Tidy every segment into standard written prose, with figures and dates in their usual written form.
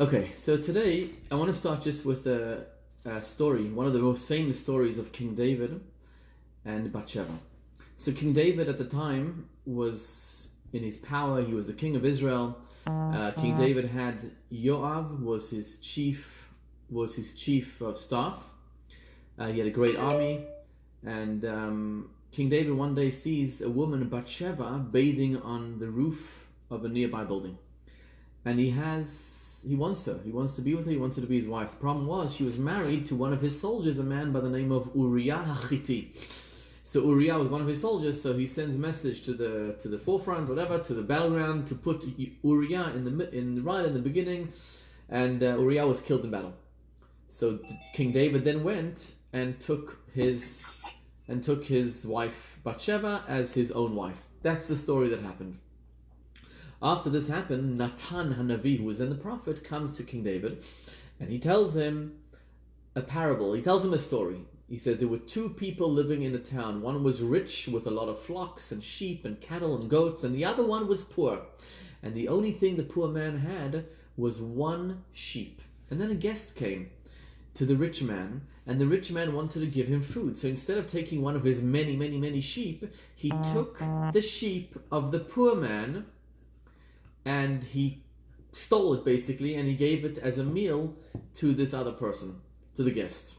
Okay, so today I want to start just with a story, one of the most famous stories of King David and Bathsheba. So King David at the time was in his power. He was the king of Israel. King David had Yoav was his chief of staff. He had a great army, and King David one day sees a woman, Bathsheba, bathing on the roof of a nearby building, and he wants her. He wants to be with her. He wants her to be his wife. The problem was she was married to one of his soldiers, a man by the name of Uriah HaChitti. So Uriah was one of his soldiers. So he sends a message to the forefront, whatever, to the battleground, to put Uriah right in the beginning, and Uriah was killed in battle. So King David then went and took his wife Bathsheba as his own wife. That's the story that happened. After this happened, Natan Hanavi, who was then the prophet, comes to King David, and he tells him a parable. He tells him a story. He said there were two people living in a town. One was rich with a lot of flocks and sheep and cattle and goats, and the other one was poor. And the only thing the poor man had was one sheep. And then a guest came to the rich man, and the rich man wanted to give him food. So instead of taking one of his many sheep, he took the sheep of the poor man, and he stole it basically, and he gave it as a meal to this other person, to the guest.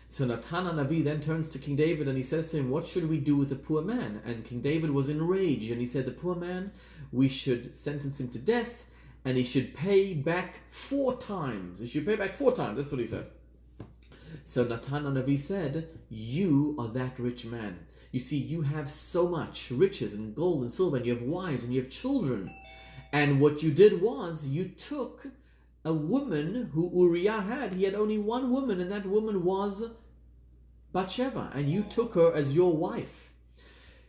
So Natan HaNavi then turns to King David and he says to him, "What should we do with the poor man?" And King David was enraged, and he said, "The poor man, we should sentence him to death, and he should pay back 4 times. He should pay back 4 times. That's what he said. So Natan HaNavi said, "You are that rich man. You see, you have so much riches and gold and silver, and you have wives and you have children. And what you did was you took a woman who Uriah had. He had only one woman, and that woman was Bathsheba, and you took her as your wife."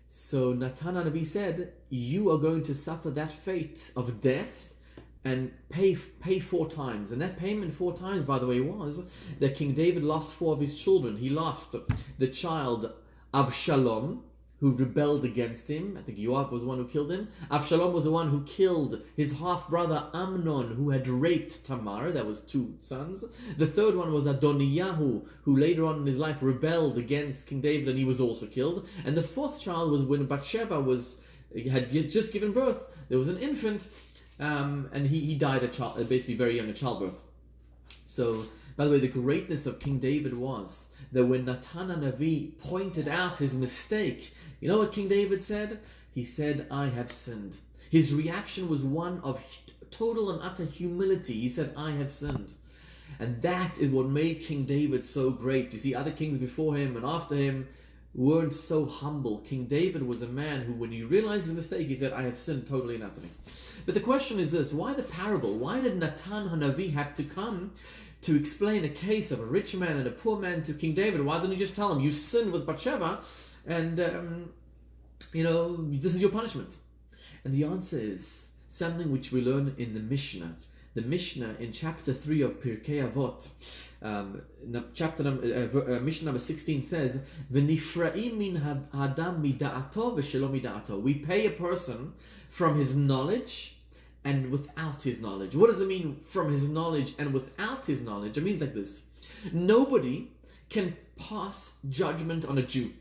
So Natan HaNavi said, "You are going to suffer that fate of death and pay 4 times. And that payment 4 times, by the way, was that King David lost 4 of his children. He lost the child Avshalom, who rebelled against him. I think Yoav was the one who killed him. Avshalom was the one who killed his half-brother Amnon, who had raped Tamar. That was 2 sons. The third one was Adoniyahu, who later on in his life rebelled against King David, and he was also killed. And the 4th child was when Bathsheba had just given birth. There was an infant, and he died basically very young at childbirth. So, by the way, the greatness of King David was that when Natan HaNavi pointed out his mistake, you know what King David said? He said, "I have sinned." His reaction was one of total and utter humility. He said, "I have sinned." And that is what made King David so great. You see, other kings before him and after him weren't so humble. King David was a man who, when he realized his mistake, he said, "I have sinned totally and utterly." But the question is this: why the parable? Why did Natan HaNavi have to come to explain a case of a rich man and a poor man to King David? Why didn't he just tell him, "You sinned with Bathsheba, and this is your punishment"? And the answer is something which we learn in the Mishnah. The Mishnah in chapter 3 of Pirkei Avot, Mishnah number 16 says, "V'nifra'im min hadam mida'ato v'shelo mida'ato." We pay a person from his knowledge and without his knowledge. What does it mean, from his knowledge and without his knowledge? It means like this: nobody can pass judgment on a Jew.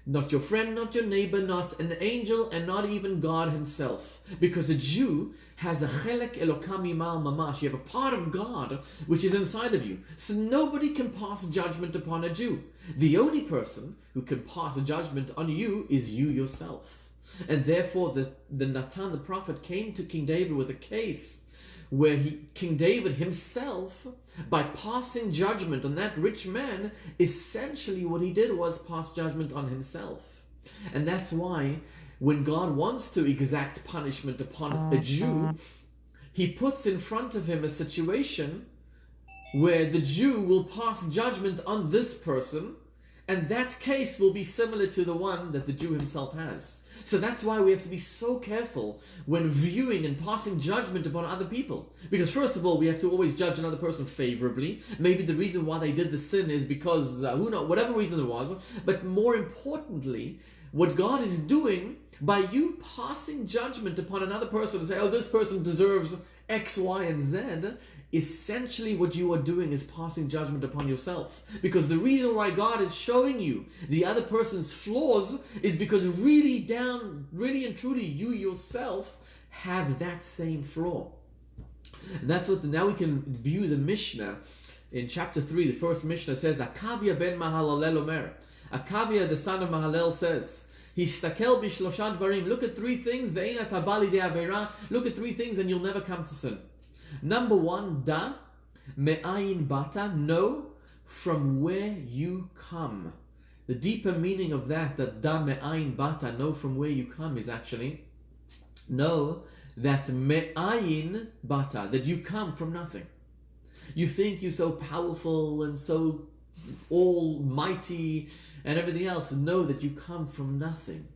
Not your friend, not your neighbor, not an angel, and not even God himself. Because a Jew has a chelek elokam imal mamash. You have a part of God which is inside of you. So nobody can pass judgment upon a Jew. The only person who can pass a judgment on you is you yourself. And therefore the Natan, the prophet, came to King David with a case where King David himself, by passing judgment on that rich man, essentially what he did was pass judgment on himself. And that's why when God wants to exact punishment upon a Jew, he puts in front of him a situation where the Jew will pass judgment on this person, and that case will be similar to the one that the Jew himself has. So that's why we have to be so careful when viewing and passing judgment upon other people. Because first of all, we have to always judge another person favorably. Maybe the reason why they did the sin is because, who knows, whatever reason it was. But more importantly, what God is doing by you passing judgment upon another person to say, "Oh, this person deserves X, Y, and Z, essentially what you are doing is passing judgment upon yourself. Because the reason why God is showing you the other person's flaws is because really and truly, you yourself have that same flaw. And that's what, now we can view the Mishnah. In chapter 3, the first Mishnah says, Akavia ben Mahalalel Omer. Akavia, the son of Mahalel, says, Histakel bishlosha dvarim. Look at three things. Ve'ena tabali de avera. Look at three things and you'll never come to sin. Number one, da me'ayin bata. Know from where you come. The deeper meaning of that da me'ayin bata, know from where you come, is actually know that me'ayin bata, that you come from nothing. You think you're so powerful and so almighty and everything else. Know that you come from nothing.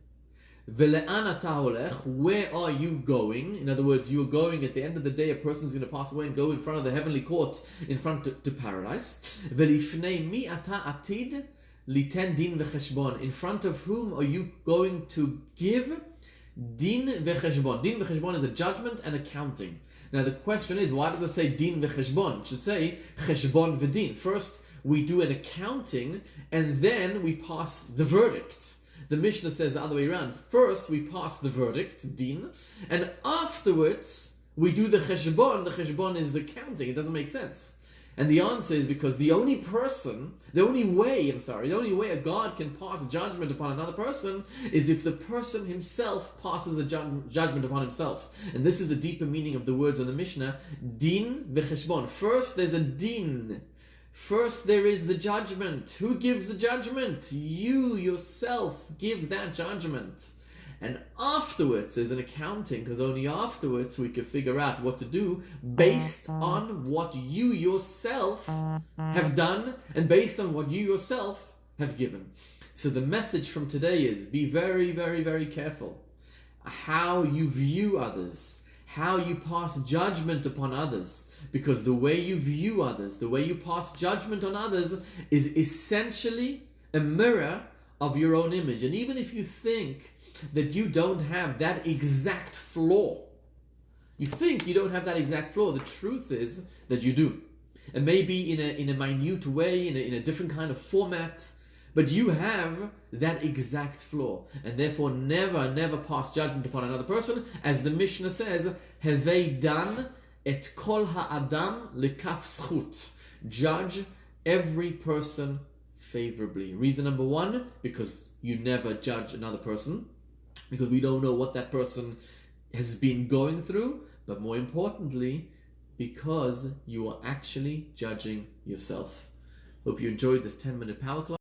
Ve'le'an ata holech, where are you going? In other words, you are going, at the end of the day, a person is going to pass away and go in front of the heavenly court, in front to paradise. Ve'lifnei mi ata atid liten din v'cheshbon. In front of whom are you going to give din v'cheshbon? Din v'cheshbon is a judgment and accounting. Now the question is, why does it say din v'cheshbon? It should say cheshbon v'din. First, we do an accounting, and then we pass the verdict. The Mishnah says the other way around. First, we pass the verdict, din, and afterwards, we do the cheshbon. The cheshbon is the counting. It doesn't make sense. And the answer is because the only way a God can pass judgment upon another person is if the person himself passes a judgment upon himself. And this is the deeper meaning of the words of the Mishnah, din v'cheshbon. First, there's a din. First, there is the judgment. Who gives the judgment? You yourself give that judgment. And afterwards, there's an accounting, because only afterwards we can figure out what to do based on what you yourself have done and based on what you yourself have given. So the message from today is, be very, very, very careful how you view others, how you pass judgment upon others. Because the way you view others, the way you pass judgment on others is essentially a mirror of your own image. And even if you think that you don't have that exact flaw, you think you don't have that exact flaw, the truth is that you do. And maybe in a minute way, in a different kind of format, but you have that exact flaw. And therefore never pass judgment upon another person. As the Mishnah says, Hevei dan et kol ha'adam lekaf zchut. Judge every person favorably. Reason number one, because you never judge another person, because we don't know what that person has been going through, but more importantly, because you are actually judging yourself. Hope you enjoyed this 10-minute power class.